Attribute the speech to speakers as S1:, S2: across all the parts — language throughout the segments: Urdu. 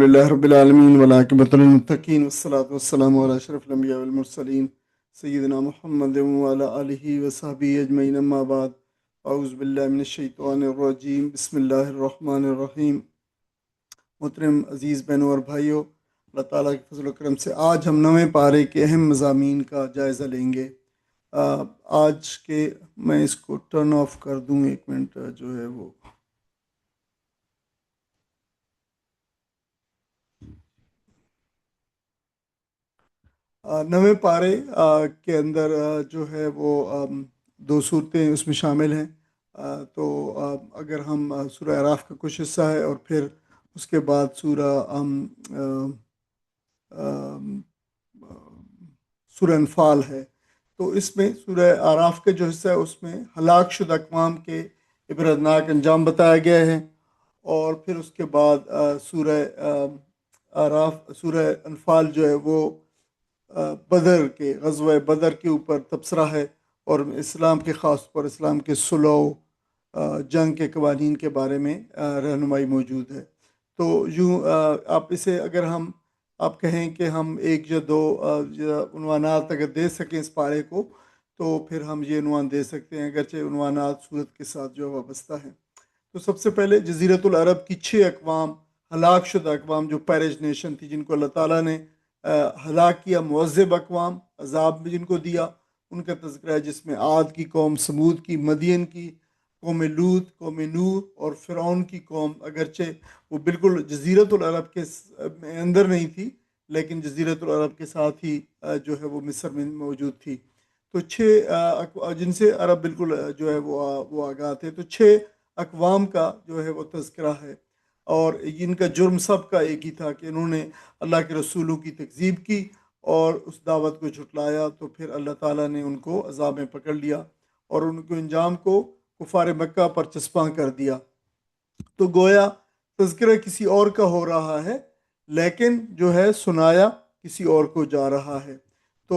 S1: لله رب العالمين والعاقبة للمتقين والصلاة والسلام على أشرف الأنبياء والمرسلين سيدنا محمد وعلى آله وصحبه أجمعين أما بعد أعوذ بالله من الشیطان الرجیم بسم اللہ الرحمن الرحیم۔ محترم عزیز بہنوں اور بھائیوں، اللہ تعالیٰ کے فضل و کرم سے آج ہم نویں پارے کے اہم مضامین کا جائزہ لیں گے۔ آج کے میں اس کو ٹرن آف کر دوں، ایک منٹ جو ہے وہ نویں پارے کے اندر جو ہے وہ دو صورتیں اس میں شامل ہیں۔ تو اگر ہم سورہ اعراف کا کچھ حصہ ہے اور پھر اس کے بعد سورہ انفال ہے، تو اس میں سورہ اعراف کا جو حصہ ہے اس میں ہلاک شدہ اقوام کے عبرتناک انجام بتایا گیا ہے، اور پھر اس کے بعد سورہ انفال جو ہے وہ غزوہ بدر کے اوپر تبصرہ ہے، اور اسلام کے خاص پر اسلام کے صلح جنگ کے قوانین کے بارے میں رہنمائی موجود ہے۔ تو یوں آپ اسے اگر آپ کہیں کہ ہم ایک یا دو عنوانات اگر دے سکیں اس پارے کو، تو پھر ہم یہ عنوان دے سکتے ہیں، اگرچہ عنوانات صورت کے ساتھ جو وابستہ ہیں۔ تو سب سے پہلے جزیرۃ العرب کی 6 اقوام، ہلاک شدہ اقوام جو پیرج نیشن تھی، جن کو اللہ تعالیٰ نے ہلاک کیا، معذب اقوام، عذاب میں جن کو دیا، ان کا تذکرہ ہے، جس میں عاد کی قوم، سمود کی، مدین کی، قوم لوط، قوم نوح اور فرعون کی قوم۔ اگرچہ وہ بالکل جزیرۃ العرب کے اندر نہیں تھی، لیکن جزیرۃ العرب کے ساتھ ہی جو ہے وہ مصر میں موجود تھی۔ تو 6 جن سے عرب بالکل جو ہے وہ آگاہ تھے، تو 6 اقوام کا جو ہے وہ تذکرہ ہے، اور ان کا جرم سب کا ایک ہی تھا کہ انہوں نے اللہ کے رسولوں کی تکذیب کی اور اس دعوت کو جھٹلایا، تو پھر اللہ تعالیٰ نے ان کو عذاب میں پکڑ لیا اور ان کے انجام کو کفار مکہ پر چسپاں کر دیا۔ تو گویا تذکرہ کسی اور کا ہو رہا ہے، لیکن جو ہے سنایا کسی اور کو جا رہا ہے۔ تو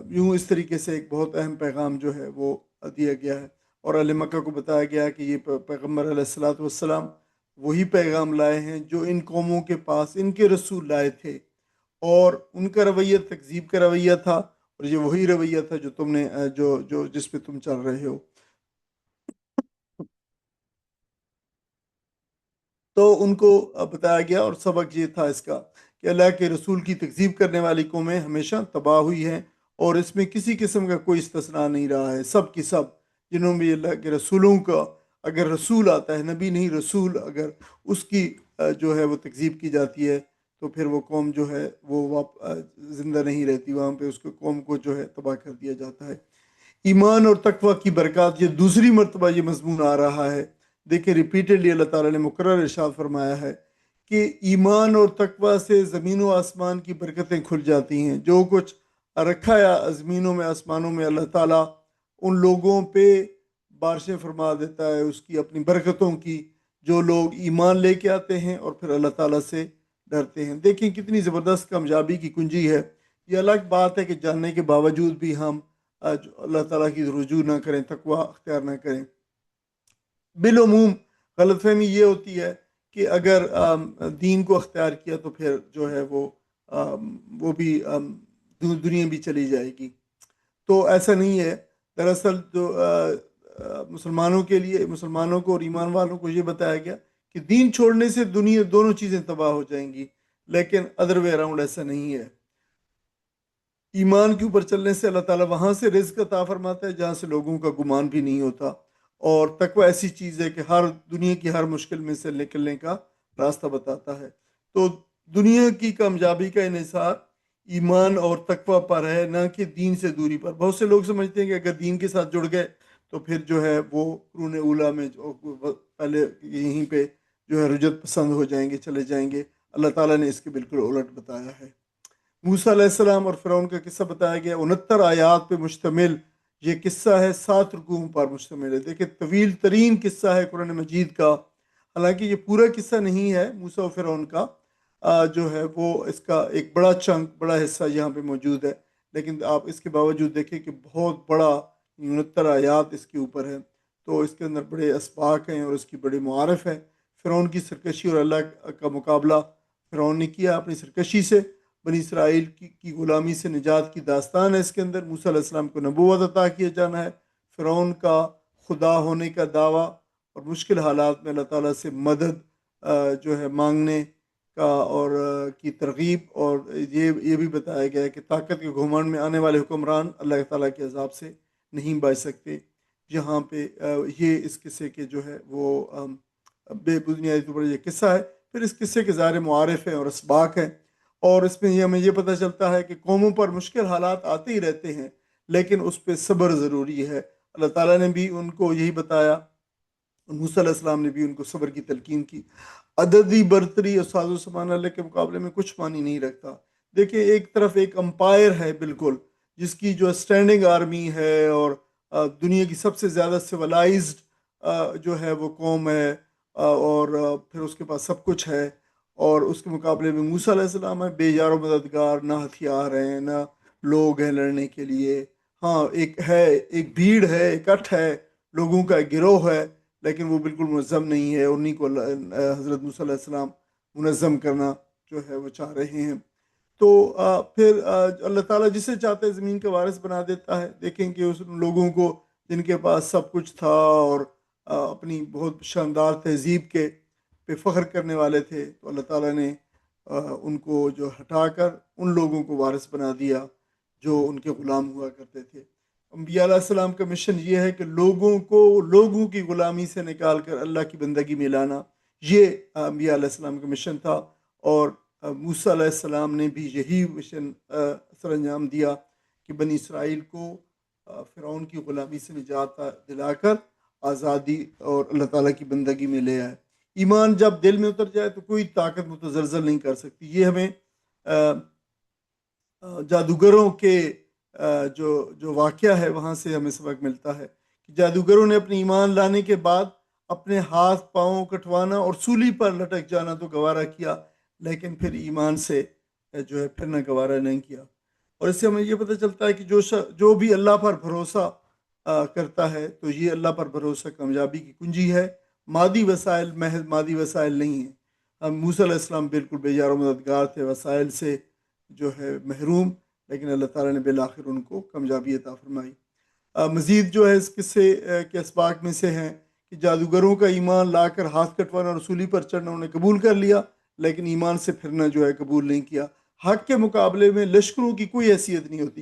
S1: یوں اس طریقے سے ایک بہت اہم پیغام جو ہے وہ دیا گیا ہے، اور اہل مکہ کو بتایا گیا کہ یہ پیغمبر علیہ الصلاۃ والسلام وہی پیغام لائے ہیں جو ان قوموں کے پاس ان کے رسول لائے تھے، اور ان کا رویہ تکذیب کا رویہ تھا، اور یہ وہی رویہ تھا جو تم نے جس پہ تم چل رہے ہو۔ تو ان کو بتایا گیا، اور سبق یہ تھا اس کا کہ اللہ کے رسول کی تکذیب کرنے والی قومیں ہمیشہ تباہ ہوئی ہیں، اور اس میں کسی قسم کا کوئی استثناء نہیں رہا ہے۔ سب کی سب جنہوں میں اللہ کے رسولوں کا، اگر رسول آتا ہے، نبی نہیں رسول، اگر اس کی جو ہے وہ تکذیب کی جاتی ہے، تو پھر وہ قوم جو ہے وہ زندہ نہیں رہتی، وہاں پہ اس کو قوم کو جو ہے تباہ کر دیا جاتا ہے۔ ایمان اور تقوی کی برکات، یہ دوسری مرتبہ یہ مضمون آ رہا ہے۔ دیکھیں ریپیٹڈلی اللہ تعالیٰ نے مقرر ارشاد فرمایا ہے کہ ایمان اور تقوی سے زمین و آسمان کی برکتیں کھل جاتی ہیں۔ جو کچھ رکھا ہے زمینوں میں، آسمانوں میں، اللہ تعالیٰ ان لوگوں پہ بارشیں فرما دیتا ہے اس کی اپنی برکتوں کی، جو لوگ ایمان لے کے آتے ہیں اور پھر اللہ تعالیٰ سے ڈرتے ہیں۔ دیکھیں کتنی زبردست کامیابی کی کنجی ہے۔ یہ الگ بات ہے کہ جاننے کے باوجود بھی ہم اللہ تعالیٰ کی رجوع نہ کریں، تقوی اختیار نہ کریں۔ بالعموم غلط فہمی یہ ہوتی ہے کہ اگر دین کو اختیار کیا تو پھر جو ہے وہ بھی دنیا بھی چلی جائے گی۔ تو ایسا نہیں ہے۔ دراصل جو مسلمانوں کے لیے، مسلمانوں کو اور ایمان والوں کو یہ بتایا گیا کہ دین چھوڑنے سے دنیا دونوں چیزیں تباہ ہو جائیں گی، لیکن ادر وے اراؤنڈ ایسا نہیں ہے۔ ایمان کے اوپر چلنے سے اللہ تعالیٰ وہاں سے رزق عطا فرماتا ہے جہاں سے لوگوں کا گمان بھی نہیں ہوتا، اور تقوی ایسی چیز ہے کہ دنیا کی ہر مشکل میں سے نکلنے کا راستہ بتاتا ہے۔ تو دنیا کی کامیابی کا انحصار ایمان اور تقوی پر ہے، نہ کہ دین سے دوری پر۔ بہت سے لوگ سمجھتے ہیں کہ اگر دین کے ساتھ جڑ گئے تو پھر جو ہے وہ قرون اولیٰ میں پہلے یہیں پہ جو ہے رجعت پسند ہو جائیں گے، چلے جائیں گے۔ اللہ تعالیٰ نے اس کے بالکل الٹ بتایا ہے۔ موسیٰ علیہ السلام اور فرعون کا قصہ بتایا گیا، 69 آیات پہ مشتمل یہ قصہ ہے، 7 رکوعوں پر مشتمل ہے۔ دیکھیں طویل ترین قصہ ہے قرآن مجید کا، حالانکہ یہ پورا قصہ نہیں ہے موسیٰ و فرعون کا، جو ہے وہ اس کا ایک بڑا چنک، بڑا حصہ یہاں پہ موجود ہے، لیکن آپ اس کے باوجود دیکھیں کہ بہت بڑا 69 آیات اس کے اوپر ہے۔ تو اس کے اندر بڑے اسباق ہیں اور اس کی بڑی معارف ہے۔ فرعون کی سرکشی اور اللہ کا مقابلہ فرعون نے کیا اپنی سرکشی سے، بنی اسرائیل کی غلامی سے نجات کی داستان ہے اس کے اندر۔ موسیٰ علیہ السلام کو نبوت عطا کیا جانا ہے، فرعون کا خدا ہونے کا دعویٰ، اور مشکل حالات میں اللہ تعالیٰ سے مدد جو ہے مانگنے کا، اور کی ترغیب، اور یہ بھی بتایا گیا ہے کہ طاقت کے گھمنڈ میں آنے والے حکمران اللہ تعالیٰ کے عذاب سے نہیں بچ سکتے۔ جہاں پہ یہ اس قصے کے جو ہے وہ بے بنیادی طور پر یہ قصہ ہے۔ پھر اس قصے کے ظاہر معارف ہیں اور اسباق ہیں، اور اس میں ہمیں یہ پتہ چلتا ہے کہ قوموں پر مشکل حالات آتے ہی رہتے ہیں، لیکن اس پہ صبر ضروری ہے۔ اللہ تعالیٰ نے بھی ان کو یہی بتایا، موسیٰ علیہ السلام نے بھی ان کو صبر کی تلقین کی۔ عددی برتری اور ساز و سامان اللہ کے مقابلے میں کچھ معنی نہیں رکھتا۔ دیکھیں، ایک طرف ایک امپائر ہے بالکل، جس کی جو اسٹینڈنگ آرمی ہے، اور دنیا کی سب سے زیادہ سولائزڈ جو ہے وہ قوم ہے، اور پھر اس کے پاس سب کچھ ہے، اور اس کے مقابلے میں موسیٰ علیہ السلام ہے بے یار و مددگار، نہ ہتھیار ہیں نہ لوگ ہیں لڑنے کے لیے۔ ہاں، ایک بھیڑ ہے، ایک اٹھ ہے، لوگوں کا ایک گروہ ہے، لیکن وہ بالکل منظم نہیں ہے۔ انہیں کو حضرت موسیٰ علیہ السلام منظم کرنا جو ہے وہ چاہ رہے ہیں۔ تو پھر اللہ تعالیٰ جسے چاہتے زمین کا وارث بنا دیتا ہے۔ دیکھیں کہ اس لوگوں کو جن کے پاس سب کچھ تھا، اور اپنی بہت شاندار تہذیب کے پہ فخر کرنے والے تھے، تو اللہ تعالیٰ نے ان کو جو ہٹا کر ان لوگوں کو وارث بنا دیا جو ان کے غلام ہوا کرتے تھے۔ انبیاء علیہ السلام کا مشن یہ ہے کہ لوگوں کو لوگوں کی غلامی سے نکال کر اللہ کی بندگی میں لانا، یہ انبیاء علیہ السلام کا مشن تھا، اور موسیٰ علیہ السلام نے بھی یہی مشن سر انجام دیا کہ بنی اسرائیل کو فرعون کی غلامی سے نجات دلا کر آزادی اور اللہ تعالیٰ کی بندگی میں لے آئے۔ ایمان جب دل میں اتر جائے تو کوئی طاقت متزلزل نہیں کر سکتی۔ یہ ہمیں جادوگروں کے جو واقعہ ہے وہاں سے ہمیں سبق ملتا ہے کہ جادوگروں نے اپنے ایمان لانے کے بعد اپنے ہاتھ پاؤں کٹوانا اور سولی پر لٹک جانا تو گوارا کیا، لیکن پھر ایمان سے جو ہے پھرنا گوارا نہیں کیا۔ اور اس سے ہمیں یہ پتہ چلتا ہے کہ جو بھی اللہ پر بھروسہ کرتا ہے تو یہ اللہ پر بھروسہ کامیابی کی کنجی ہے۔ مادی وسائل محض مادی وسائل نہیں ہیں۔ موسیٰ علیہ السلام بالکل بے یار و مددگار تھے، وسائل سے جو ہے محروم، لیکن اللہ تعالیٰ نے بالآخر ان کو کامیابی عطا فرمائی۔ مزید جو ہے اس قصے کے اسباق میں سے ہیں کہ جادوگروں کا ایمان لا کر ہاتھ کٹوانا اور سولی پر چڑھنا انہوں نے قبول کر لیا، لیکن ایمان سے پھرنا جو ہے قبول نہیں کیا۔ حق کے مقابلے میں لشکروں کی کوئی حیثیت نہیں ہوتی،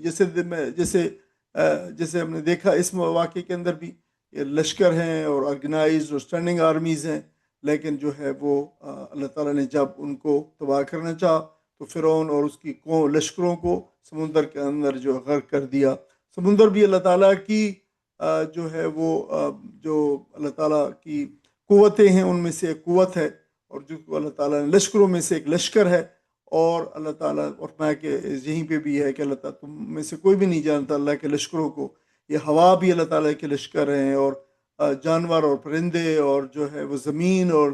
S1: جیسے ہم نے دیکھا اس واقعے کے اندر بھی، یہ لشکر ہیں اور آرگنائزڈ اور اسٹینڈنگ آرمیز ہیں، لیکن جو ہے وہ اللہ تعالیٰ نے جب ان کو تباہ کرنا چاہا تو فرعون اور اس کی لشکروں کو سمندر کے اندر جو غرق کر دیا۔ سمندر بھی اللہ تعالیٰ کی جو ہے وہ جو اللہ تعالیٰ کی قوتیں ہیں ان میں سے ایک قوت ہے، اور جو اللہ تعالیٰ نے لشکروں میں سے ایک لشکر ہے۔ اور اللہ تعالیٰ اور میں کہ یہیں پہ بھی ہے کہ اللہ تعالیٰ تم میں سے کوئی بھی نہیں جانتا اللہ کے لشکروں کو۔ یہ ہوا بھی اللہ تعالیٰ کے لشکر ہیں، اور جانور اور پرندے، اور جو ہے وہ زمین اور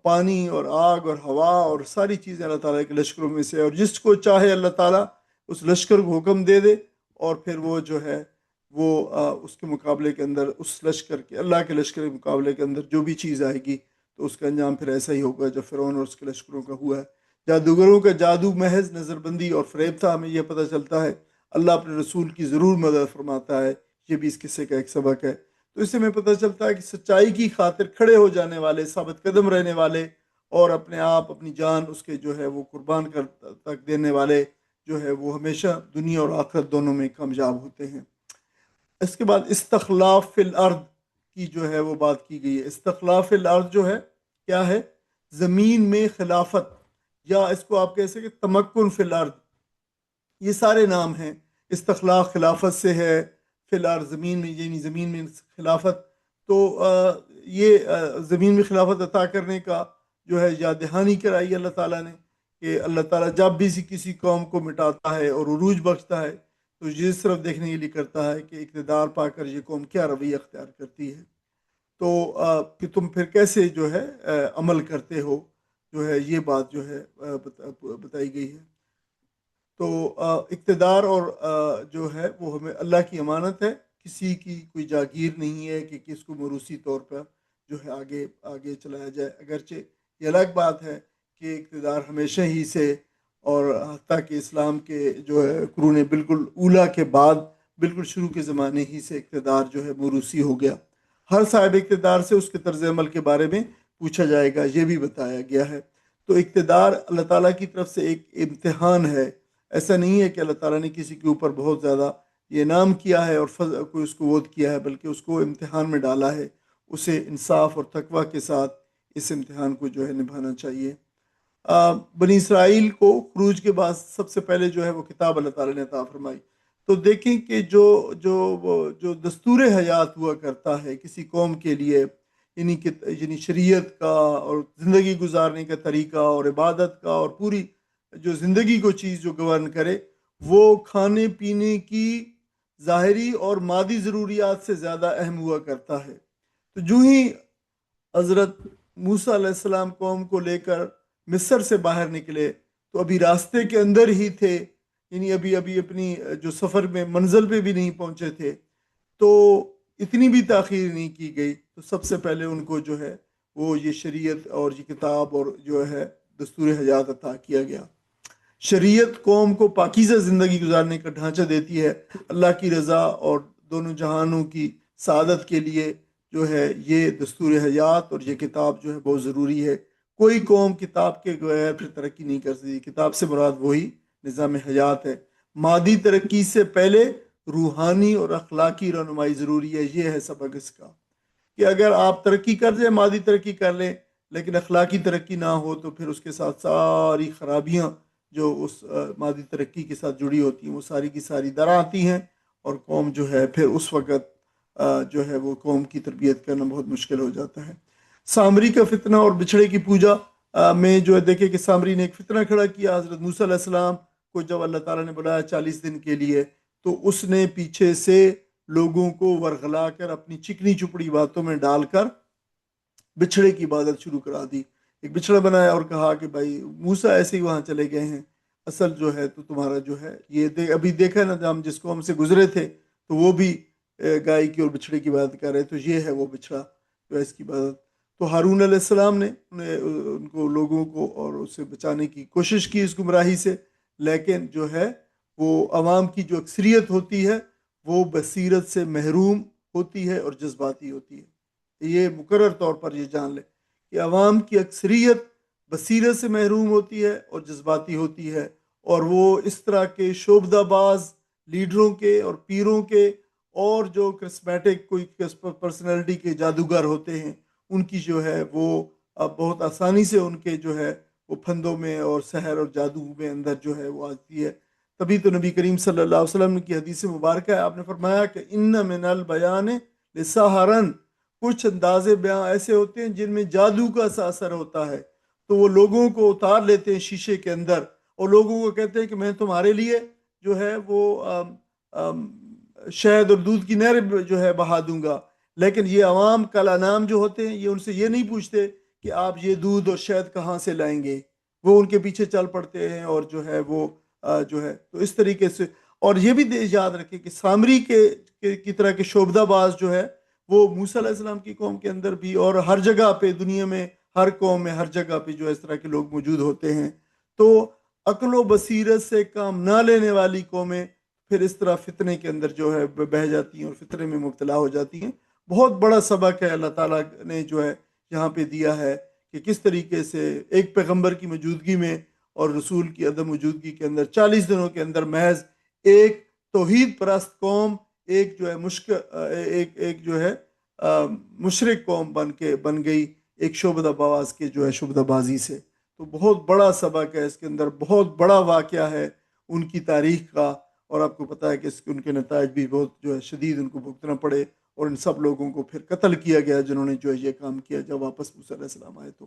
S1: پانی اور آگ اور ہوا اور ساری چیزیں اللہ تعالیٰ کے لشکروں میں سے، اور جس کو چاہے اللہ تعالیٰ اس لشکر کو حکم دے دے، اور پھر وہ جو ہے وہ اس کے مقابلے کے اندر، اس لشکر کے اللہ کے لشکر کے مقابلے کے اندر جو بھی چیز آئے گی تو اس کا انجام پھر ایسا ہی ہوگا جو فرعون اور اس کے لشکروں کا ہوا ہے۔ جادوگروں کا جادو محض نظر بندی اور فریب تھا، ہمیں یہ پتہ چلتا ہے۔ اللہ اپنے رسول کی ضرور مدد فرماتا ہے، یہ بھی اس قصے کا ایک سبق ہے۔ تو اس سے ہمیں پتہ چلتا ہے کہ سچائی کی خاطر کھڑے ہو جانے والے، ثابت قدم رہنے والے، اور اپنے آپ اپنی جان اس کے جو ہے وہ قربان کر تک دینے والے جو ہے وہ ہمیشہ دنیا اور آخرت دونوں میں کامیاب ہوتے ہیں۔ اس کے بعد استخلاف فی الارض کی جو ہے وہ بات کی گئی ہے۔ استخلاف فی الارض جو ہے کیا ہے؟ زمین میں خلافت، یا اس کو آپ کہہ سکتے تمکن فی الارض، یہ سارے نام ہیں۔ استخلاف خلافت سے ہے، فی الارض زمین میں، یعنی زمین میں خلافت۔ تو یہ زمین میں خلافت عطا کرنے کا جو ہے یاد دہانی کرائی اللہ تعالیٰ نے، کہ اللہ تعالیٰ جب بھی کسی قوم کو مٹاتا ہے اور عروج بخشتا ہے تو یہ صرف دیکھنے کے لیے کرتا ہے کہ اقتدار پا کر یہ قوم کیا رویہ اختیار کرتی ہے، تو کہ تم پھر کیسے جو ہے عمل کرتے ہو، جو ہے یہ بات جو ہے بتائی گئی ہے۔ تو اقتدار اور جو ہے وہ ہمیں اللہ کی امانت ہے، کسی کی کوئی جاگیر نہیں ہے کہ کس کو موروثی طور پر جو ہے آگے چلایا جائے۔ اگرچہ یہ الگ بات ہے کہ اقتدار ہمیشہ ہی سے، اور حتیٰ کہ اسلام کے جو ہے قرون بالکل اولیٰ کے بعد بالکل شروع کے زمانے ہی سے اقتدار جو ہے موروثی ہو گیا۔ ہر صاحب اقتدار سے اس کے طرز عمل کے بارے میں پوچھا جائے گا، یہ بھی بتایا گیا ہے۔ تو اقتدار اللہ تعالیٰ کی طرف سے ایک امتحان ہے۔ ایسا نہیں ہے کہ اللہ تعالیٰ نے کسی کے اوپر بہت زیادہ یہ انعام کیا ہے اور کوئی اس کو ووٹ کیا ہے، بلکہ اس کو امتحان میں ڈالا ہے۔ اسے انصاف اور تقوی کے ساتھ اس امتحان کو جو ہے نبھانا چاہیے۔ بنی اسرائیل کو خروج کے بعد سب سے پہلے جو ہے وہ کتاب اللہ تعالیٰ نے عطا فرمائی۔ تو دیکھیں کہ جو دستور حیات ہوا کرتا ہے کسی قوم کے لیے، یعنی شریعت کا اور زندگی گزارنے کا طریقہ اور عبادت کا اور پوری جو زندگی کو چیز جو گورن کرے، وہ کھانے پینے کی ظاہری اور مادی ضروریات سے زیادہ اہم ہوا کرتا ہے۔ تو جو ہی حضرت موسیٰ علیہ السلام قوم کو لے کر مصر سے باہر نکلے، تو ابھی راستے کے اندر ہی تھے، یعنی ابھی اپنی جو سفر میں منزل پہ بھی نہیں پہنچے تھے، تو اتنی بھی تاخیر نہیں کی گئی۔ تو سب سے پہلے ان کو جو ہے وہ یہ شریعت اور یہ کتاب اور جو ہے دستور حیات عطا کیا گیا۔ شریعت قوم کو پاکیزہ زندگی گزارنے کا ڈھانچہ دیتی ہے۔ اللہ کی رضا اور دونوں جہانوں کی سعادت کے لیے جو ہے یہ دستور حیات اور یہ کتاب جو ہے بہت ضروری ہے۔ کوئی قوم کتاب کے بغیر پھر ترقی نہیں کر سکتی۔ کتاب سے مراد وہی نظام حیات ہے۔ مادی ترقی سے پہلے روحانی اور اخلاقی رہنمائی ضروری ہے۔ یہ ہے سبق اس کا، کہ اگر آپ ترقی کر جائیں، مادی ترقی کر لیں، لیکن اخلاقی ترقی نہ ہو، تو پھر اس کے ساتھ ساری خرابیاں جو اس مادی ترقی کے ساتھ جڑی ہوتی ہیں وہ ساری کی ساری در آتی ہیں، اور قوم جو ہے پھر اس وقت جو ہے وہ قوم کی تربیت کرنا بہت مشکل ہو جاتا ہے۔ سامری کا فتنہ اور بچھڑے کی پوجا میں جو ہے دیکھیں کہ سامری نے ایک فتنہ کھڑا کیا حضرت موسیٰ علیہ السلام کو۔ جب اللہ تعالیٰ نے بلایا 40 دن کے لیے، تو اس نے پیچھے سے لوگوں کو ورغلا کر اپنی چکنی چپڑی باتوں میں ڈال کر بچھڑے کی عبادت شروع کرا دی۔ ایک بچھڑا بنایا اور کہا کہ بھائی موسیٰ ایسے ہی وہاں چلے گئے ہیں، اصل جو ہے تو تمہارا جو ہے یہ ابھی دیکھا نا، ہم جس قوم سے گزرے تھے تو وہ بھی گائے کی اور بچھڑے کی عبادت کر رہے، تو یہ ہے وہ بچھڑا جو ہے اس کی عبادت۔ تو ہارون علیہ السلام نے ان کو لوگوں کو اور اسے بچانے کی کوشش کی اس گمراہی سے، لیکن جو ہے وہ عوام کی جو اکثریت ہوتی ہے وہ بصیرت سے محروم ہوتی ہے اور جذباتی ہوتی ہے۔ یہ مقرر طور پر یہ جان لیں کہ عوام کی اکثریت بصیرت سے محروم ہوتی ہے اور جذباتی ہوتی ہے، اور وہ اس طرح کے شعبدہ باز لیڈروں کے اور پیروں کے اور جو کرسمیٹک کوئی پرسنالٹی کے جادوگر ہوتے ہیں، ان کی جو ہے وہ بہت آسانی سے ان کے جو ہے وہ پھندوں میں اور سحر اور جادو میں اندر جو ہے وہ آتی ہے۔ تبھی تو نبی کریم صلی اللہ علیہ وسلم کی حدیث مبارکہ ہے، آپ نے فرمایا کہ ان من البیان لسحرن، کچھ انداز بیاں ایسے ہوتے ہیں جن میں جادو کا سا اثر ہوتا ہے۔ تو وہ لوگوں کو اتار لیتے ہیں شیشے کے اندر اور لوگوں کو کہتے ہیں کہ میں تمہارے لیے جو ہے وہ شہد اور دودھ کی نہر جو ہے بہا دوں گا، لیکن یہ عوام کل انعام جو ہوتے ہیں یہ ان سے یہ نہیں پوچھتے کہ آپ یہ دودھ اور شہد کہاں سے لائیں گے، وہ ان کے پیچھے چل پڑتے ہیں اور جو ہے وہ جو ہے تو اس طریقے سے۔ اور یہ بھی یاد رکھیں کہ سامری کی طرح کے شعبدہ باز جو ہے وہ موسیٰ علیہ السلام کی قوم کے اندر بھی اور ہر جگہ پہ دنیا میں ہر قوم میں ہر جگہ پہ جو ہے اس طرح کے لوگ موجود ہوتے ہیں۔ تو عقل و بصیرت سے کام نہ لینے والی قومیں پھر اس طرح فتنے کے اندر جو ہے بہہ جاتی ہیں اور فتنے میں مبتلا ہو جاتی ہیں۔ بہت بڑا سبق ہے اللہ تعالیٰ نے جو ہے یہاں پہ دیا ہے کہ کس طریقے سے ایک پیغمبر کی موجودگی میں اور رسول کی عدم موجودگی کے اندر 40 دنوں کے اندر محض ایک توحید پرست قوم، ایک جو ہے ایک جو ہے مشرک قوم بن گئی ایک شعبدہ باز کے جو ہے شعبدہ بازی سے۔ تو بہت بڑا سبق ہے اس کے اندر، بہت بڑا واقعہ ہے ان کی تاریخ کا، اور آپ کو پتہ ہے کہ ان کے نتائج بھی بہت جو ہے شدید ان کو بھگتنا پڑے، اور ان سب لوگوں کو پھر قتل کیا گیا جنہوں نے جو ہے یہ کام کیا جب واپس موسیٰ علیہ السلام آئے۔ تو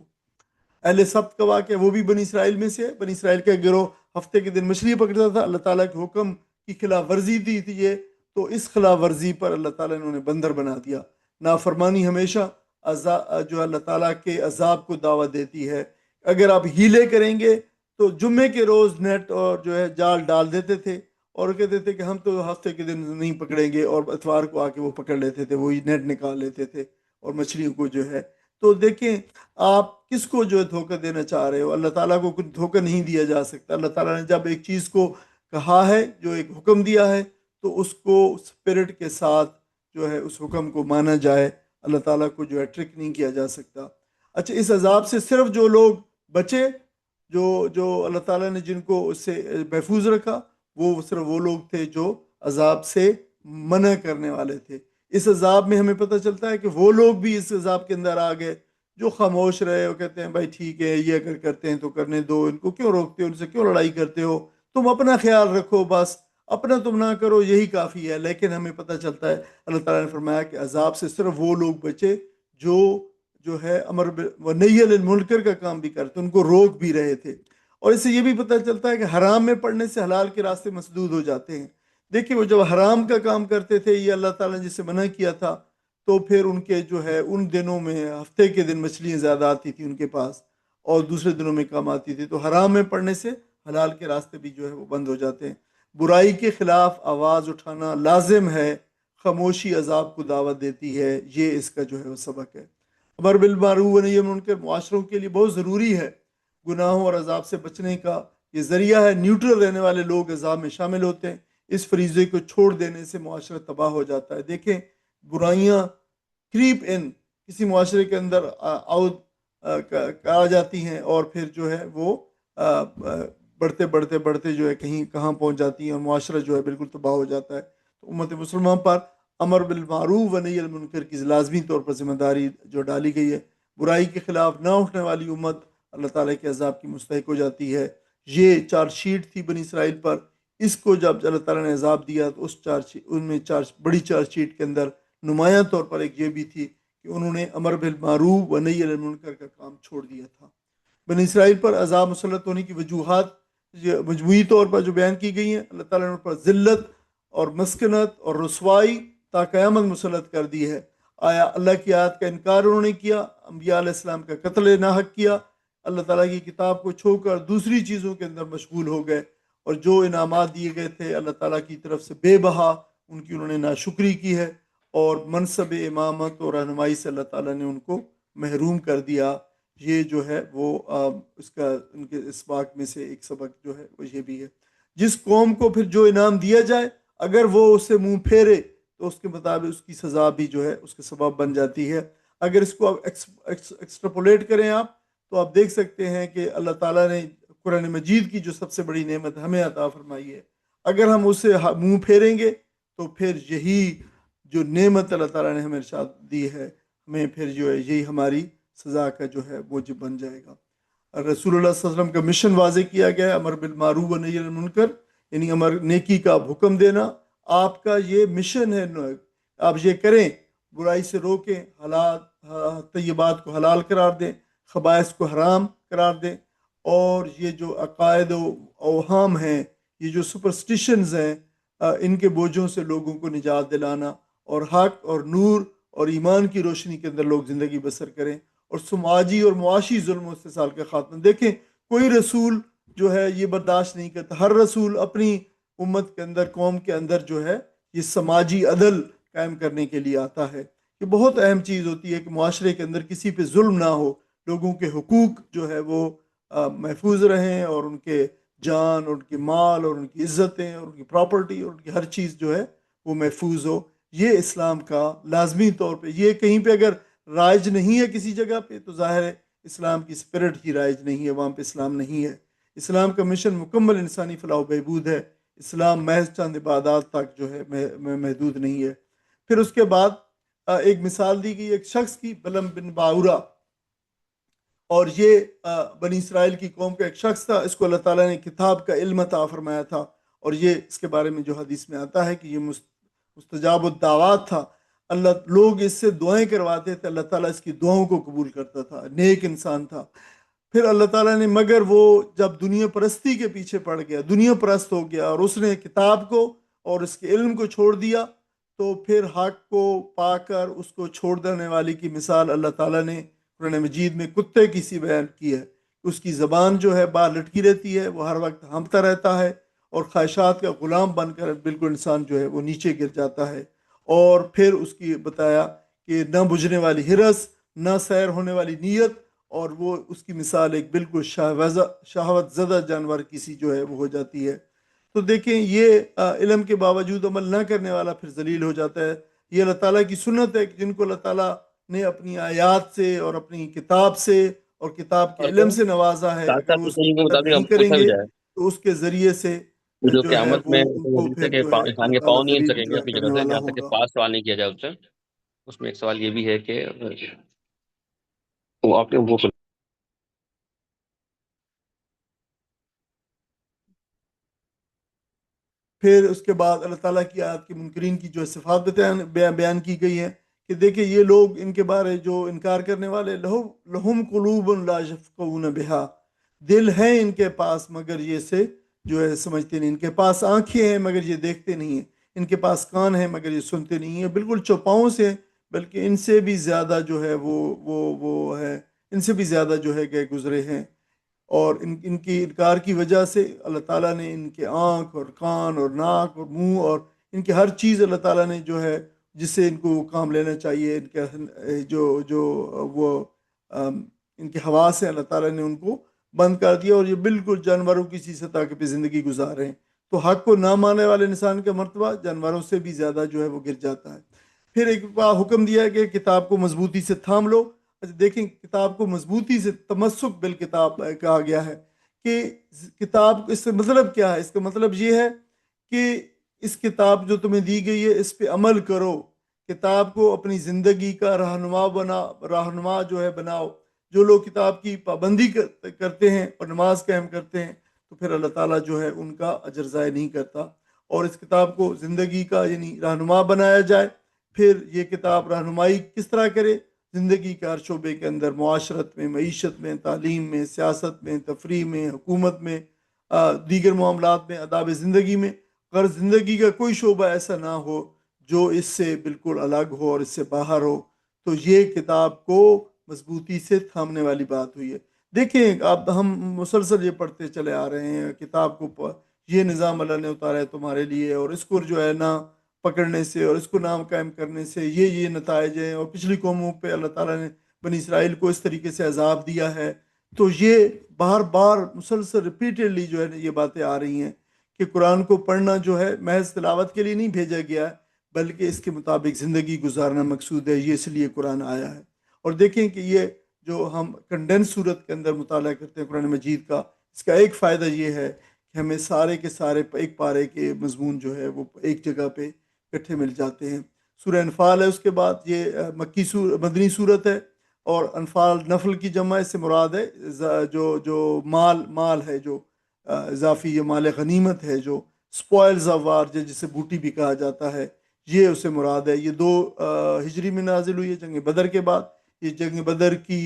S1: اہل سبت کا واقعہ وہ بھی بنی اسرائیل میں سے ہے۔ بنی اسرائیل کا گروہ ہفتے کے دن مچھلی پکڑتا تھا، اللہ تعالیٰ کے حکم کی خلاف ورزی تھی یہ، تو اس خلاف ورزی پر اللہ تعالیٰ نے انہیں بندر بنا دیا۔ نافرمانی ہمیشہ جو اللہ تعالیٰ کے عذاب کو دعوت دیتی ہے۔ اگر آپ ہیلے کریں گے تو جمعے کے روز نیٹ اور جو ہے جال ڈال دیتے تھے اور کہتے تھے کہ ہم تو ہفتے کے دن نہیں پکڑیں گے، اور اتوار کو آ کے وہ پکڑ لیتے تھے، وہی نیٹ نکال لیتے تھے اور مچھلیوں کو جو ہے تو دیکھیں آپ کس کو جو ہے دھوکہ دینا چاہ رہے ہو؟ اللہ تعالیٰ کو کچھ دھوکہ نہیں دیا جا سکتا۔ اللہ تعالیٰ نے جب ایک چیز کو کہا ہے، جو ایک حکم دیا ہے، تو اس کو اسپرٹ کے ساتھ جو ہے اس حکم کو مانا جائے۔ اللہ تعالیٰ کو جو ہے ٹرک نہیں کیا جا سکتا۔ اچھا، اس عذاب سے صرف جو لوگ بچے، جو اللہ تعالیٰ نے جن کو اس سے محفوظ رکھا، وہ صرف وہ لوگ تھے جو عذاب سے منع کرنے والے تھے۔ اس عذاب میں ہمیں پتہ چلتا ہے کہ وہ لوگ بھی اس عذاب کے اندر آ گئے جو خاموش رہے، وہ کہتے ہیں بھائی ٹھیک ہے، یہ اگر کرتے ہیں تو کرنے دو، ان کو کیوں روکتے ہو، ان سے کیوں لڑائی کرتے ہو، تم اپنا خیال رکھو، بس اپنا تم نہ کرو، یہی کافی ہے۔ لیکن ہمیں پتہ چلتا ہے اللہ تعالیٰ نے فرمایا کہ عذاب سے صرف وہ لوگ بچے جو ہے امر و نہی عن المنکر کا کام بھی کرتے، ان کو روک بھی رہے تھے۔ اور اس سے یہ بھی پتہ چلتا ہے کہ حرام میں پڑنے سے حلال کے راستے مسدود ہو جاتے ہیں۔ دیکھیں، وہ جب حرام کا کام کرتے تھے، یہ اللہ تعالیٰ نے جسے منع کیا تھا، تو پھر ان کے جو ہے ان دنوں میں ہفتے کے دن مچھلیاں زیادہ آتی تھیں ان کے پاس، اور دوسرے دنوں میں کم آتی تھی، تو حرام میں پڑنے سے حلال کے راستے بھی جو ہے وہ بند ہو جاتے ہیں۔ برائی کے خلاف آواز اٹھانا لازم ہے، خاموشی عذاب کو دعوت دیتی ہے، یہ اس کا جو ہے وہ سبق ہے۔ امر بالمعروف و نہی عن المنکر معاشروں کے لیے بہت ضروری ہے۔ گناہوں اور عذاب سے بچنے کا یہ ذریعہ ہے۔ نیوٹرل رہنے والے لوگ عذاب میں شامل ہوتے ہیں۔ اس فریضے کو چھوڑ دینے سے معاشرہ تباہ ہو جاتا ہے۔ دیکھیں، برائیاں کریپ ان کسی معاشرے کے اندر آ جاتی ہیں، اور پھر جو ہے وہ بڑھتے بڑھتے بڑھتے جو ہے کہیں کہاں پہنچ جاتی ہیں، اور معاشرہ جو ہے بالکل تباہ ہو جاتا ہے۔ تو امت مسلمان پر امر بالمعروف و نہی عن المنکر کی لازمی طور پر ذمہ داری جو ڈالی گئی ہے۔ برائی کے خلاف نہ اٹھنے والی امت اللہ تعالیٰ کے عذاب کی مستحق ہو جاتی ہے۔ یہ چارج شیٹ تھی بنی اسرائیل پر۔ اس کو جب اللہ تعالیٰ نے عذاب دیا تو ان میں بڑی چارج شیٹ کے اندر نمایاں طور پر ایک یہ بھی تھی کہ انہوں نے امر بالمعروف و نہی عن المنکر کا کام چھوڑ دیا تھا۔ بنی اسرائیل پر عذاب مسلط ہونے کی وجوہات مجموعی طور پر جو بیان کی گئی ہیں، اللہ تعالیٰ نے ان پر ذلت اور مسکنت اور رسوائی تا قیامت مسلط کر دی ہے۔ آیا اللہ کی آیات کا انکار انہوں نے کیا، انبیاء علیہ السلام کا قتل ناحق کیا، اللہ تعالیٰ کی کتاب کو چھوڑ کر دوسری چیزوں کے اندر مشغول ہو گئے، اور جو انعامات دیے گئے تھے اللہ تعالیٰ کی طرف سے بے بہا، ان کی انہوں نے ناشکری کی ہے، اور منصب امامت اور رہنمائی سے اللہ تعالیٰ نے ان کو محروم کر دیا۔ یہ جو ہے وہ اس کا ان کے اسباق میں سے ایک سبق جو ہے وہ یہ بھی ہے۔ جس قوم کو پھر جو انعام دیا جائے، اگر وہ اس سے منہ پھیرے تو اس کے مطابق اس کی سزا بھی جو ہے اس کے سبب بن جاتی ہے۔ اگر اس کو آپ ایکسٹراپولیٹ کریں تو آپ دیکھ سکتے ہیں کہ اللہ تعالیٰ نے قرآن مجید کی جو سب سے بڑی نعمت ہمیں عطا فرمائی ہے، اگر ہم اسے منہ پھیریں گے تو پھر یہی جو نعمت اللہ تعالیٰ نے ہمیں ارشاد دی ہے، ہمیں پھر جو ہے یہی ہماری سزا کا جو ہے موجب بن جائے گا۔ رسول اللہ صلی اللہ علیہ وسلم کا مشن واضح کیا گیا ہے، امر بالمعروف و نہی عن المنکر، یعنی امر نیکی کا حکم دینا آپ کا یہ مشن ہے۔ آپ یہ کریں، برائی سے روکیں، حلال طیبات کو حلال قرار دیں، خبائث کو حرام قرار دیں، اور یہ جو عقائد و اوہام ہیں، یہ جو سپرسٹیشنز ہیں، ان کے بوجھوں سے لوگوں کو نجات دلانا، اور حق اور نور اور ایمان کی روشنی کے اندر لوگ زندگی بسر کریں، اور سماجی اور معاشی ظلم و استحصال کا خاتمہ۔ دیکھیں، کوئی رسول جو ہے یہ برداشت نہیں کرتا۔ ہر رسول اپنی امت کے اندر، قوم کے اندر جو ہے یہ سماجی عدل قائم کرنے کے لیے آتا ہے۔ یہ بہت اہم چیز ہوتی ہے کہ معاشرے کے اندر کسی پہ ظلم نہ ہو، لوگوں کے حقوق جو ہے وہ محفوظ رہیں، اور ان کے جان اور ان کے مال اور ان کی عزتیں اور ان کی پراپرٹی اور ان کی ہر چیز جو ہے وہ محفوظ ہو۔ یہ اسلام کا لازمی طور پہ، یہ کہیں پہ اگر رائج نہیں ہے کسی جگہ پہ تو ظاہر ہے اسلام کی اسپرٹ ہی رائج نہیں ہے، وہاں پہ اسلام نہیں ہے۔ اسلام کا مشن مکمل انسانی فلاح و بہبود ہے۔ اسلام محض چند عبادات تک جو ہے محدود نہیں ہے۔ پھر اس کے بعد ایک مثال دی گئی ایک شخص کی، بلم بن باورا، اور یہ بنی اسرائیل کی قوم کا ایک شخص تھا، اس کو اللہ تعالیٰ نے کتاب کا علم عطا فرمایا تھا، اور یہ اس کے بارے میں جو حدیث میں آتا ہے کہ یہ مستجاب الدعوات تھا، لوگ اس سے دعائیں کرواتے تھے، اللہ تعالیٰ اس کی دعاؤں کو قبول کرتا تھا، نیک انسان تھا۔ پھر اللہ تعالیٰ نے مگر وہ جب دنیا پرستی کے پیچھے پڑ گیا، دنیا پرست ہو گیا، اور اس نے کتاب کو اور اس کے علم کو چھوڑ دیا، تو پھر حق کو پا کر اس کو چھوڑ دینے والی کی مثال اللہ تعالیٰ نے قرآن مجید میں کتے کی سی بیان کی ہے۔ اس کی زبان جو ہے باہر لٹکی رہتی ہے، وہ ہر وقت ہانپتا رہتا ہے، اور خواہشات کا غلام بن کر بالکل انسان جو ہے وہ نیچے گر جاتا ہے۔ اور پھر اس کی بتایا کہ نہ بجھنے والی ہرس، نہ سیر ہونے والی نیت، اور وہ اس کی مثال ایک بالکل شہوت زدہ جانور کسی جو ہے وہ ہو جاتی ہے۔ تو دیکھیں یہ علم کے باوجود عمل نہ کرنے والا پھر ذلیل ہو جاتا ہے۔ یہ اللہ تعالیٰ کی سنت ہے کہ جن کو اللہ تعالیٰ نے اپنی آیات سے اور اپنی کتاب سے اور کتاب کے
S2: اور
S1: علم سے نوازا ہے،
S2: ساتھ
S1: اگر
S2: ساتھ
S1: وہ اس کی
S2: اسی کے
S1: قدر
S2: مطابق
S1: نہیں
S2: ہم کو
S1: کریں
S2: پوچھا بھی
S1: گے
S2: جائے
S1: تو اس کے ذریعے سے
S2: جو
S1: جو ہے
S2: قیامت
S1: وہ
S2: میں
S1: ان کو
S2: جن سے
S1: پھر
S2: کہ
S1: جو ہے
S2: انسان
S1: اللہ
S2: کے
S1: تعالیٰ
S2: پاؤں نہیں ہل
S1: ذلیل
S2: سکیں گے اپنی
S1: کرنے
S2: جگہ سے
S1: والا
S2: جہاں تک کہ
S1: ہوگا۔
S2: پاس سوال نہیں کیا جائے اس سے۔ اس میں ایک سوال یہ بھی ہے کہ وہ آپ نے وہ
S1: پھر اس کے بعد اللہ تعالیٰ کی آیات کے منکرین کی جو صفات بیان کی گئی ہیں کہ دیکھیں یہ لوگ ان کے بارے جو انکار کرنے والے، لہم قلوب لا یفقہون بہا، دل ہیں ان کے پاس مگر یہ سے جو ہے سمجھتے نہیں، ان کے پاس آنکھیں ہیں مگر یہ دیکھتے نہیں ہیں، ان کے پاس کان ہیں مگر یہ سنتے نہیں ہیں، بالکل چوپاؤں سے، بلکہ ان سے بھی زیادہ جو ہے وہ ہے، ان سے بھی زیادہ جو ہے گئے گزرے ہیں۔ اور ان کی انکار کی وجہ سے اللہ تعالیٰ نے ان کے آنکھ اور کان اور ناک اور منہ اور ان کی ہر چیز اللہ تعالیٰ نے جو ہے جس سے ان کو کام لینا چاہیے، ان کے جو وہ ان کے حواس ہیں، اللہ تعالیٰ نے ان کو بند کر دیا، اور یہ بالکل جانوروں کی سی سطح پہ زندگی گزار رہے ہیں۔ تو حق کو نہ ماننے والے انسان کا مرتبہ جانوروں سے بھی زیادہ جو ہے وہ گر جاتا ہے۔ پھر ایک بار حکم دیا کہ کتاب کو مضبوطی سے تھام لو۔ اچھا دیکھیں، کتاب کو مضبوطی سے، تمسک بالکتاب کہا گیا ہے کہ کتاب، اس سے مطلب کیا ہے؟ اس کا مطلب یہ ہے کہ اس کتاب جو تمہیں دی گئی ہے اس پہ عمل کرو، کتاب کو اپنی زندگی کا رہنما جو ہے بناؤ۔ جو لوگ کتاب کی پابندی کرتے ہیں اور نماز قائم کرتے ہیں تو پھر اللہ تعالیٰ جو ہے ان کا اجر ضائع نہیں کرتا۔ اور اس کتاب کو زندگی کا یعنی رہنما بنایا جائے۔ پھر یہ کتاب رہنمائی کس طرح کرے؟ زندگی کے ہر شعبے کے اندر، معاشرت میں، معیشت میں، تعلیم میں، سیاست میں، تفریح میں، حکومت میں، دیگر معاملات میں، آداب زندگی میں۔ اگر زندگی کا کوئی شعبہ ایسا نہ ہو جو اس سے بالکل الگ ہو اور اس سے باہر ہو، تو یہ کتاب کو مضبوطی سے تھامنے والی بات ہوئی ہے۔ دیکھیں اب ہم مسلسل یہ پڑھتے چلے آ رہے ہیں کتاب کو، یہ نظام اللہ نے اتارا ہے تمہارے لیے، اور اس کو جو ہے نا پکڑنے سے اور اس کو نام قائم کرنے سے یہ نتائج ہیں، اور پچھلی قوموں پہ اللہ تعالیٰ نے بنی اسرائیل کو اس طریقے سے عذاب دیا ہے۔ تو یہ بار بار مسلسل ریپیٹڈلی جو ہے یہ باتیں آ رہی ہیں کہ قرآن کو پڑھنا جو ہے محض تلاوت کے لیے نہیں بھیجا گیا ہے، بلکہ اس کے مطابق زندگی گزارنا مقصود ہے، یہ اس لیے قرآن آیا ہے۔ اور دیکھیں کہ یہ جو ہم کنڈینس صورت کے اندر مطالعہ کرتے ہیں قرآن مجید کا، اس کا ایک فائدہ یہ ہے کہ ہمیں سارے کے سارے ایک پارے کے مضمون جو ہے وہ ایک جگہ پہ اکٹھے مل جاتے ہیں۔ سورہ انفال ہے، اس کے بعد یہ مدنی صورت ہے، اور انفال نفل کی جمع، اس سے مراد ہے جو مال ہے، جو اضافی یا مال غنیمت ہے، جو سپوائلز آف وار جسے بوٹی بھی کہا جاتا ہے، یہ اسے مراد ہے۔ یہ 2 ہجری میں نازل ہوئی ہے جنگ بدر کے بعد۔ یہ جنگ بدر کی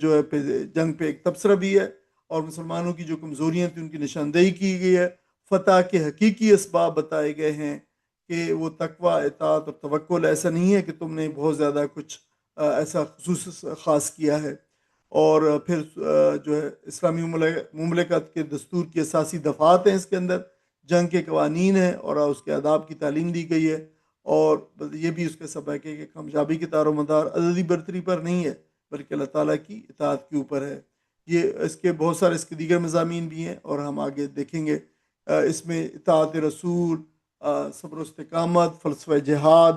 S1: جو ہے جنگ پہ ایک تبصرہ بھی ہے، اور مسلمانوں کی جو کمزوریاں تھیں ان کی نشاندہی کی گئی ہے۔ فتح کے حقیقی اسباب بتائے گئے ہیں کہ وہ تقوی، اطاعت اور توکل، ایسا نہیں ہے کہ تم نے بہت زیادہ کچھ ایسا خصوص خاص کیا ہے۔ اور پھر جو ہے اسلامی مملکت کے دستور کی اساسی دفعات ہیں، اس کے اندر جنگ کے قوانین ہیں اور اس کے آداب کی تعلیم دی گئی ہے۔ اور یہ بھی اس کا سبب ہے کہ کامیابی کے دار و مدار عددی برتری پر نہیں ہے بلکہ اللہ تعالیٰ کی اطاعت کے اوپر ہے۔ یہ اس کے بہت سارے اس کے دیگر مضامین بھی ہیں اور ہم آگے دیکھیں گے۔ اس میں اطاعت رسول، صبر و استقامت، فلسفہ جہاد،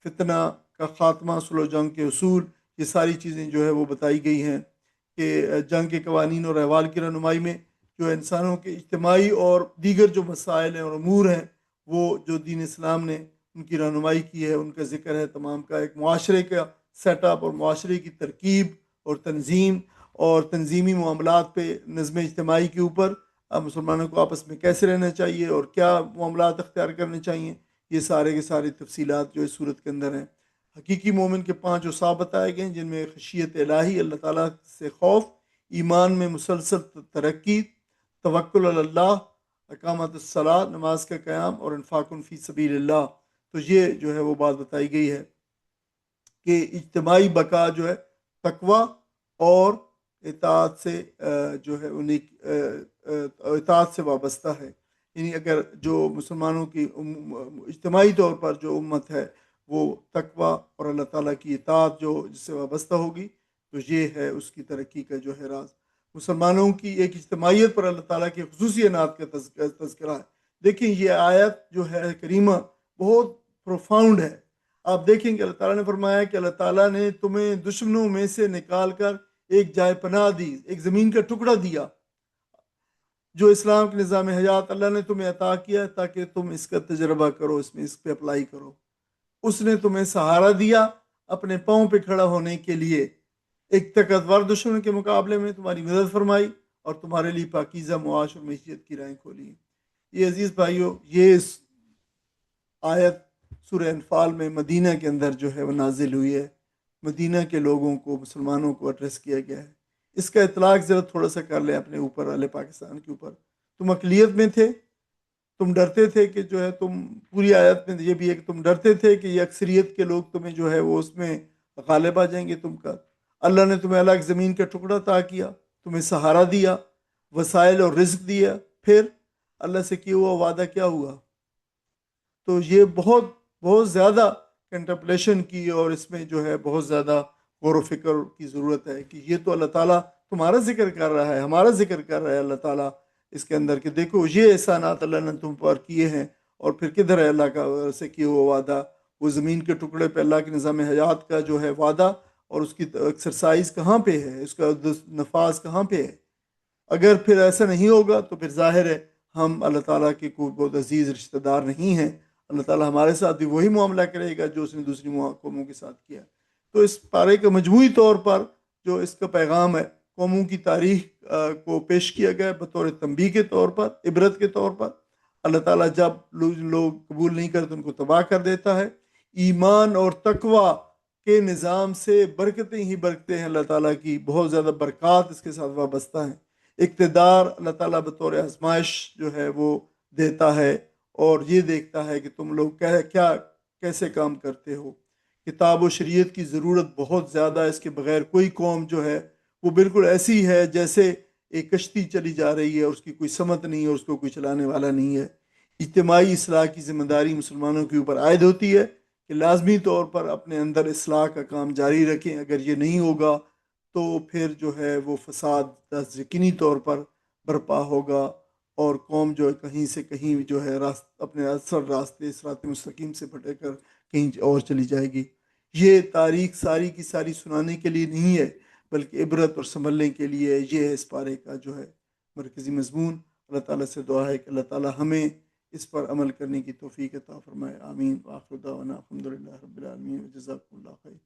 S1: فتنہ کا خاتمہ، صلح و جنگ کے اصول، یہ ساری چیزیں جو ہے وہ بتائی گئی ہیں کہ جنگ کے قوانین اور احوال کی رہنمائی میں جو انسانوں کے اجتماعی اور دیگر جو مسائل ہیں اور امور ہیں وہ جو دین اسلام نے ان کی رہنمائی کی ہے، ان کا ذکر ہے تمام کا۔ ایک معاشرے کا سیٹ اپ اور معاشرے کی ترکیب اور تنظیم اور تنظیمی معاملات پہ، نظم اجتماعی کے اوپر مسلمانوں کو آپس میں کیسے رہنا چاہیے اور کیا معاملات اختیار کرنے چاہیے، یہ سارے کے سارے تفصیلات جو اس صورت کے اندر ہیں۔ حقیقی مومن کے 5 اصحاب بتائے گئے ہیں جن میں خشیت الہی، اللہ تعالیٰ سے خوف، ایمان میں مسلسل ترقی، توکل علی اللہ، اقامت الصلاۃ، نماز کا قیام، اور انفاق فی سبیل اللہ۔ تو یہ جو ہے وہ بات بتائی گئی ہے کہ اجتماعی بقا جو ہے تقوی اور اطاعت سے جو ہے اطاعت سے وابستہ ہے۔ یعنی اگر جو مسلمانوں کی اجتماعی طور پر جو امت ہے وہ تقوی اور اللہ تعالیٰ کی اطاعت جو جس سے وابستہ ہوگی، تو یہ ہے اس کی ترقی کا جو ہے راز۔ مسلمانوں کی ایک اجتماعیت پر اللہ تعالیٰ کے خصوصی عنایت کا تذکرہ ہے۔ دیکھیں یہ آیت جو ہے کریمہ بہت پروفاؤنڈ ہے۔ آپ دیکھیں کہ اللہ تعالیٰ نے فرمایا کہ اللہ تعالیٰ نے تمہیں دشمنوں میں سے نکال کر ایک جائے پناہ دی، ایک زمین کا ٹکڑا دیا، جو اسلام کے نظام حیات اللہ نے تمہیں عطا کیا تاکہ تم اس کا تجربہ کرو، اس پہ اپلائی کرو۔ اس نے تمہیں سہارا دیا اپنے پاؤں پہ کھڑا ہونے کے لیے، ایک طاقتور دشمن کے مقابلے میں تمہاری مدد فرمائی اور تمہارے لیے پاکیزہ معاش اور معیشت کی راہیں کھولی۔ یہ عزیز بھائیوں، یہ آیت سورہ انفال میں مدینہ کے اندر جو ہے وہ نازل ہوئی ہے، مدینہ کے لوگوں کو، مسلمانوں کو ایڈریس کیا گیا ہے۔ اس کا اطلاق ذرا تھوڑا سا کر لیں اپنے اوپر، اہل پاکستان کے اوپر۔ تم اقلیت میں تھے، تم ڈرتے تھے کہ جو ہے تم، پوری آیت میں یہ بھی ہے کہ تم ڈرتے تھے کہ یہ اکثریت کے لوگ تمہیں جو ہے وہ اس میں غالب آ جائیں گے تم کا۔ اللہ نے تمہیں الگ زمین کا ٹکڑا عطا کیا، تمہیں سہارا دیا، وسائل اور رزق دیا، پھر اللہ سے کیا ہوا وعدہ کیا ہوا؟ تو یہ بہت بہت زیادہ کنٹمپلیشن کی، اور اس میں جو ہے بہت زیادہ غور و فکر کی ضرورت ہے کہ یہ تو اللہ تعالیٰ تمہارا ذکر کر رہا ہے، ہمارا ذکر کر رہا ہے اللہ تعالیٰ اس کے اندر، کہ دیکھو یہ احسانات اللہ نے تم پر کیے ہیں، اور پھر کدھر ہے اللہ کا سے کیا ہوا وعدہ؟ وہ زمین کے ٹکڑے پہ اللہ کے نظام حیات کا جو ہے وعدہ، اور اس کی ایکسرسائز کہاں پہ ہے، اس کا نفاذ کہاں پہ ہے؟ اگر پھر ایسا نہیں ہوگا تو پھر ظاہر ہے ہم اللہ تعالیٰ کے کوئی بہت عزیز رشتہ دار نہیں ہیں۔ اللہ تعالیٰ ہمارے ساتھ بھی وہی معاملہ کرے گا جو اس نے دوسری قوموں کے ساتھ کیا۔ تو اس پارے کا مجموعی طور پر جو اس کا پیغام ہے، قوموں کی تاریخ کو پیش کیا گیا ہے بطور تنبیہ کے طور پر، عبرت کے طور پر۔ اللہ تعالیٰ جب لوگ قبول نہیں کرتے ان کو تباہ کر دیتا ہے۔ ایمان اور تقوی کے نظام سے برکتیں ہی برکتیں ہیں، اللہ تعالیٰ کی بہت زیادہ برکات اس کے ساتھ وابستہ ہیں۔ اقتدار اللہ تعالیٰ بطور آزمائش جو ہے وہ دیتا ہے، اور یہ دیکھتا ہے کہ تم لوگ کیا کیسے کام کرتے ہو۔ کتاب و شریعت کی ضرورت بہت زیادہ ہے، اس کے بغیر کوئی قوم جو ہے وہ بالکل ایسی ہے جیسے ایک کشتی چلی جا رہی ہے اور اس کی کوئی سمت نہیں ہے اور اس کو کوئی چلانے والا نہیں ہے۔ اجتماعی اصلاح کی ذمہ داری مسلمانوں کے اوپر عائد ہوتی ہے کہ لازمی طور پر اپنے اندر اصلاح کا کام جاری رکھیں۔ اگر یہ نہیں ہوگا تو پھر جو ہے وہ فساد یقینی طور پر برپا ہوگا، اور قوم جو ہے کہیں سے کہیں جو ہے اپنے اصل راستے صراط مستقیم سے بھٹک کر کہیں اور چلی جائے گی۔ یہ تاریخ ساری کی ساری سنانے کے لیے نہیں ہے، بلکہ عبرت اور سنبھلنے کے لیے۔ یہ ہے اس پارے کا جو ہے مرکزی مضمون۔ اللہ تعالیٰ سے دعا ہے کہ اللہ تعالیٰ ہمیں اس پر عمل کرنے کی توفیق عطا فرمائے۔ آمین۔ وآخر دعوانا الحمدللہ رب العالمین، جزاکم اللہ خیر۔